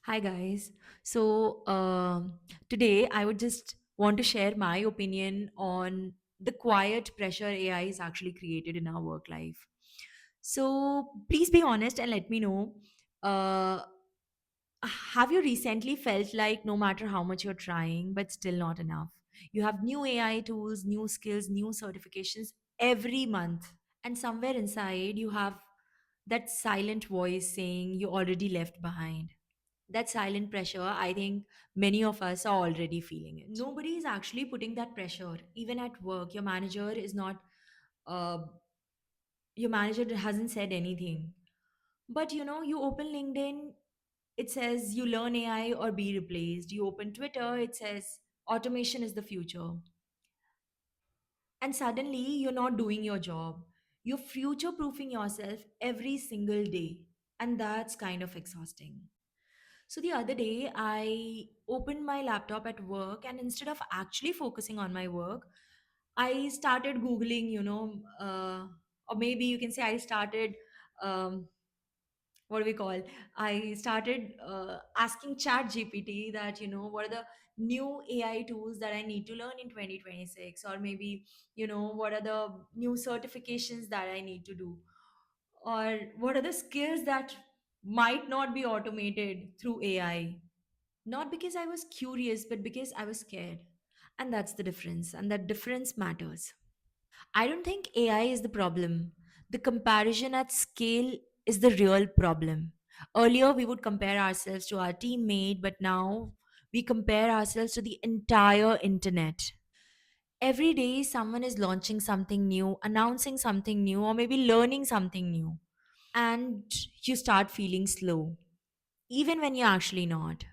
Hi, guys. Today I would just want to share my opinion on the quiet pressure AI is actually created in our work life. So, please be honest and let me know. Uh, have you recently felt like no matter how much you're trying, but still not enough? You have new AI tools, new skills, new certifications every month, and somewhere inside you have that silent voice saying you already left behind. That silent pressure, I think many of us are already feeling it. Nobody is actually putting that pressure. Even at work, uh, your manager hasn't said anything. But you open LinkedIn, it says you learn AI or be replaced. You open Twitter, it says automation is the future. And suddenly you're not doing your job. You're future proofing yourself every single day. And that's kind of exhausting. So the other day, I opened my laptop at work, and instead of actually focusing on my work, I started Googling, or maybe you can say I started, what do we call? I started asking Chat GPT that, what are the new AI tools that I need to learn in 2026, or maybe, what are the new certifications that I need to do, or what are the skills that might not be automated through AI. Not because I was curious, but because I was scared. And that's the difference. And that difference matters. I don't think AI is the problem. The comparison at scale is the real problem. Earlier, we would compare ourselves to our teammate, but now we compare ourselves to the entire internet. Every day, someone is launching something new, announcing something new, or maybe learning something new. And you start feeling slow, even when you're actually not.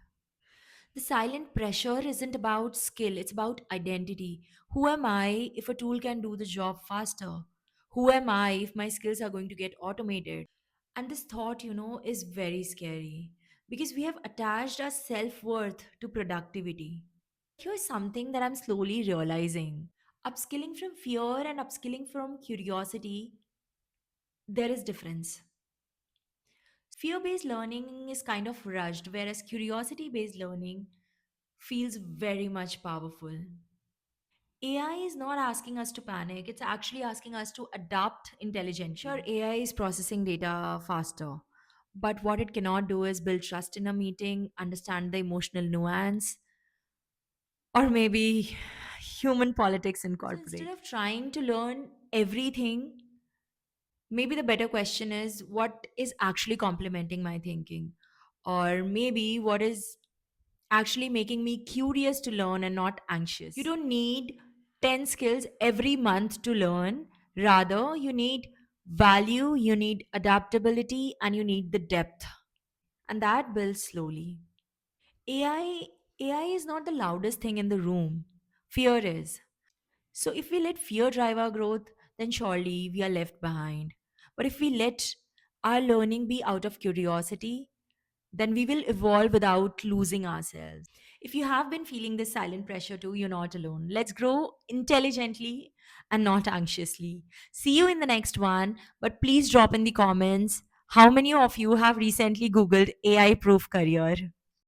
The silent pressure isn't about skill, it's about identity. Who am I if a tool can do the job faster? Who am I if my skills are going to get automated? And this thought, is very scary because we have attached our self worth to productivity. Here's something that I'm slowly realizing: upskilling from fear and upskilling from curiosity, there is difference. Fear based learning is kind of rushed, whereas curiosity based learning feels very much powerful. AI is not asking us to panic, it's actually asking us to adapt intelligently. Sure, AI is processing data faster, but what it cannot do is build trust in a meeting, understand the emotional nuance, or maybe human politics in corporate. So instead of trying to learn everything, maybe the better question is what is actually complementing my thinking? Or maybe what is actually making me curious to learn and not anxious. You don't need 10 skills every month to learn. Rather, you need value, you need adaptability, and you need the depth. And that builds slowly. AI AI is not the loudest thing in the room. Fear is. So if we let fear drive our growth, then surely we are left behind. But if we let our learning be out of curiosity, then we will evolve without losing ourselves. If you have been feeling this silent pressure too, you're not alone. Let's grow intelligently and not anxiously. See you in the next one, but please drop in the comments how many of you have recently Googled AI proof career.